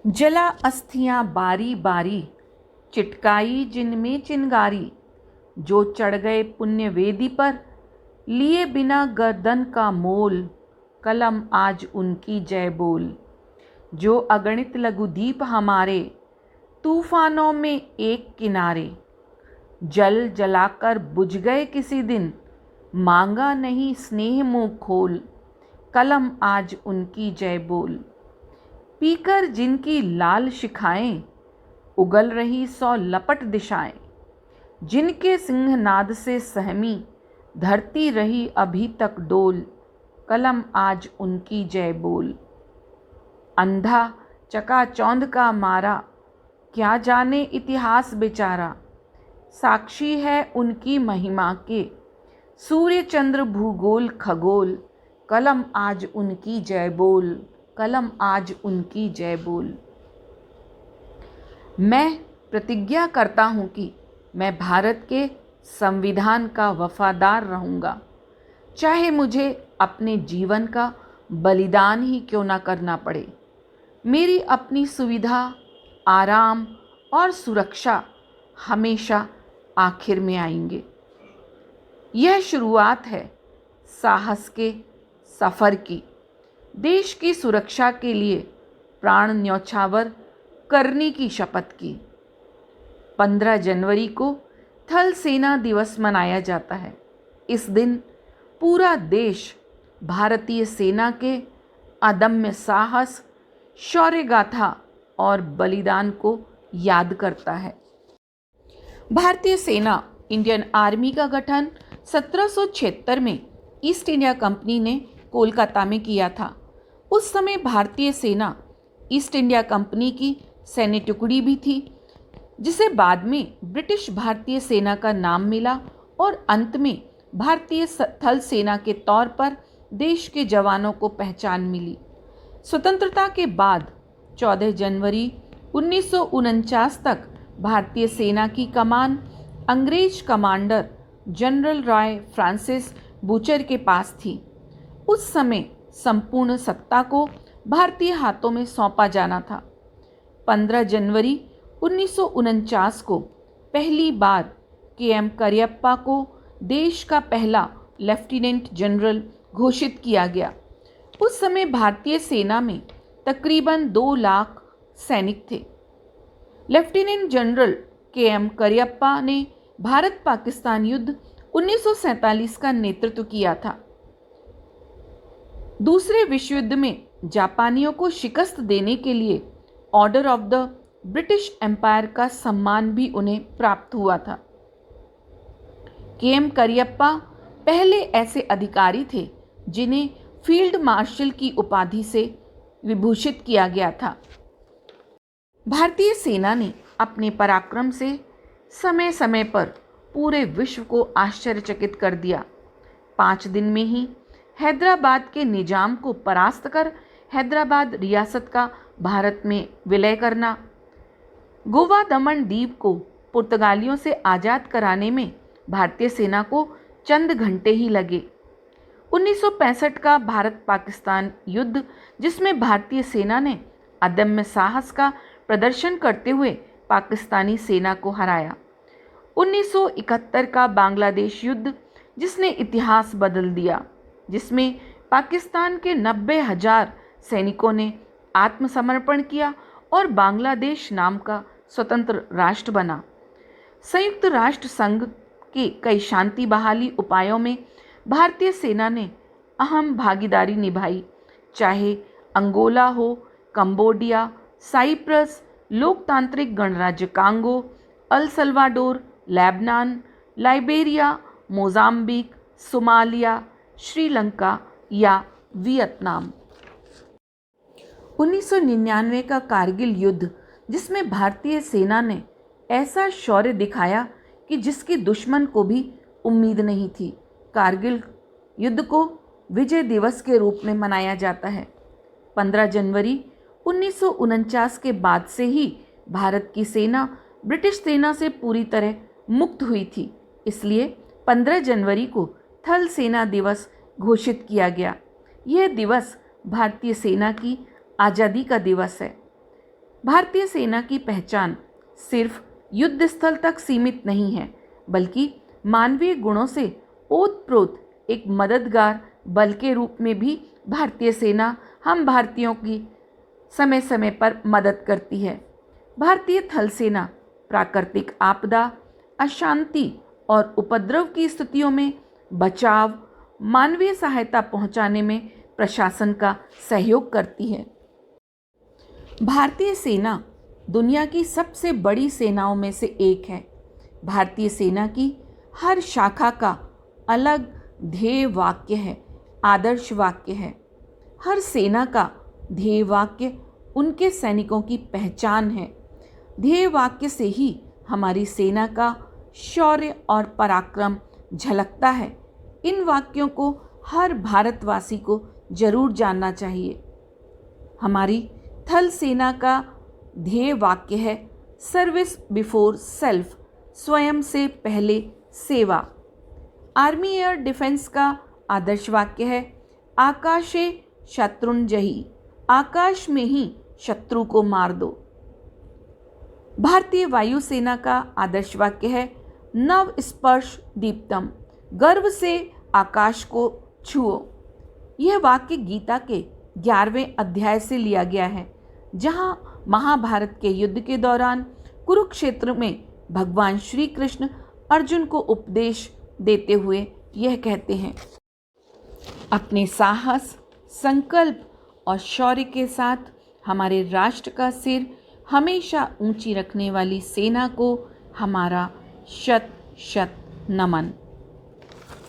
जला अस्थियां बारी बारी, चिटकाई जिनमें चिनगारी। जो चढ़ गए पुण्य वेदी पर, लिए बिना गर्दन का मोल। कलम आज उनकी जय बोल। जो अगणित लघुदीप हमारे, तूफानों में एक किनारे। जल जलाकर बुझ गए किसी दिन, मांगा नहीं स्नेह मुँह खोल। कलम आज उनकी जय बोल। पीकर जिनकी लाल शिखाएं, उगल रही 100 लपट दिशाएं। जिनके सिंहनाद से सहमी, धरती रही अभी तक डोल। कलम आज उनकी जय बोल। अंधा चकाचौंध का मारा, क्या जाने इतिहास बेचारा। साक्षी है उनकी महिमा के, सूर्य चंद्र भूगोल खगोल। कलम आज उनकी जय बोल। कलम आज उनकी जय बोल। मैं प्रतिज्ञा करता हूँ कि मैं भारत के संविधान का वफादार रहूँगा, चाहे मुझे अपने जीवन का बलिदान ही क्यों ना करना पड़े। मेरी अपनी सुविधा, आराम और सुरक्षा हमेशा आखिर में आएंगे। यह शुरुआत है साहस के सफ़र की। देश की सुरक्षा के लिए प्राण न्यौछावर करने की शपथ की। 15 जनवरी को थल सेना दिवस मनाया जाता है। इस दिन पूरा देश भारतीय सेना के अदम्य साहस, शौर्य गाथा और बलिदान को याद करता है। भारतीय सेना इंडियन आर्मी का गठन 1776 में ईस्ट इंडिया कंपनी ने कोलकाता में किया था। उस समय भारतीय सेना ईस्ट इंडिया कंपनी की सैन्य टुकड़ी भी थी, जिसे बाद में ब्रिटिश भारतीय सेना का नाम मिला और अंत में भारतीय थल सेना के तौर पर देश के जवानों को पहचान मिली। स्वतंत्रता के बाद 14 जनवरी 1949 तक भारतीय सेना की कमान अंग्रेज commander general Roy Francis butcher के पास थी। उस समय संपूर्ण सत्ता को भारतीय हाथों में सौंपा जाना था। 15 जनवरी 1949 को पहली बार के.एम. करियप्पा को देश का पहला लेफ्टिनेंट जनरल घोषित किया गया। उस समय भारतीय सेना में तकरीबन 2 लाख सैनिक थे। Lieutenant general KM. करियप्पा ने भारत पाकिस्तान युद्ध 1947 का नेतृत्व किया था। दूसरे विश्व युद्ध में जापानियों को शिकस्त देने के लिए order of the British empire का सम्मान भी उन्हें प्राप्त हुआ था। के.एम. करियप्पा पहले ऐसे अधिकारी थे जिन्हें फील्ड मार्शल की उपाधि से विभूषित किया गया था। भारतीय सेना ने अपने पराक्रम से समय समय पर पूरे विश्व को आश्चर्यचकित कर दिया। 5 दिन में ही हैदराबाद के निजाम को परास्त कर हैदराबाद रियासत का भारत में विलय करना, गोवा दमन द्वीप को पुर्तगालियों से आज़ाद कराने में भारतीय सेना को चंद घंटे ही लगे। 1965 का भारत पाकिस्तान युद्ध, जिसमें भारतीय सेना ने अदम्य साहस का प्रदर्शन करते हुए पाकिस्तानी सेना को हराया। 1971 का बांग्लादेश युद्ध, जिसने इतिहास बदल दिया, जिसमें पाकिस्तान के 90,000 सैनिकों ने आत्मसमर्पण किया और बांग्लादेश नाम का स्वतंत्र राष्ट्र बना। संयुक्त राष्ट्र संघ के कई शांति बहाली उपायों में भारतीय सेना ने अहम भागीदारी निभाई, चाहे अंगोला हो, कंबोडिया, साइप्रस, लोकतांत्रिक गणराज्य Congo, El Salvador, Lebanon, Liberia, Mozambique, Somalia, Sri Lanka या वियतनाम। 1999 का कारगिल युद्ध, जिसमें भारतीय सेना ने ऐसा शौर्य दिखाया कि जिसकी दुश्मन को भी उम्मीद नहीं थी। कारगिल युद्ध को विजय दिवस के रूप में मनाया जाता है। 15 जनवरी 1949 के बाद से ही भारत की सेना ब्रिटिश सेना से पूरी तरह मुक्त हुई थी, इसलिए 15 जनवरी को थल सेना दिवस घोषित किया गया। यह दिवस भारतीय सेना की आज़ादी का दिवस है। भारतीय सेना की पहचान सिर्फ युद्ध स्थल तक सीमित नहीं है, बल्कि मानवीय गुणों से ओतप्रोत एक मददगार बल के रूप में भी भारतीय सेना हम भारतीयों की समय समय पर मदद करती है। भारतीय थल सेना प्राकृतिक आपदा, अशांति और उपद्रव की स्थितियों में बचाव, मानवीय सहायता पहुंचाने में प्रशासन का सहयोग करती है। भारतीय सेना दुनिया की सबसे बड़ी सेनाओं में से एक है। भारतीय सेना की हर शाखा का अलग ध्येय वाक्य है, आदर्श वाक्य है। हर सेना का ध्येय वाक्य उनके सैनिकों की पहचान है। ध्येय वाक्य से ही हमारी सेना का शौर्य और पराक्रम झलकता है। इन वाक्यों को हर भारतवासी को जरूर जानना चाहिए। हमारी थल सेना का ध्येय वाक्य है सर्विस बिफोर सेल्फ, स्वयं से पहले सेवा। आर्मी एयर डिफेंस का आदर्श वाक्य है आकाशे शत्रुंजयी, आकाश में ही शत्रु को मार दो। भारतीय वायुसेना का आदर्श वाक्य है नव स्पर्श दीप्तम, गर्व से आकाश को छुओ। यह वाक्य गीता के 11वें अध्याय से लिया गया है, जहां महाभारत के युद्ध के दौरान कुरुक्षेत्र में भगवान श्री कृष्ण अर्जुन को उपदेश देते हुए यह कहते हैं, अपने साहस, संकल्प और शौर्य के साथ हमारे राष्ट्र का सिर हमेशा ऊंची रखने वाली सेना को हमारा शत शत नमन।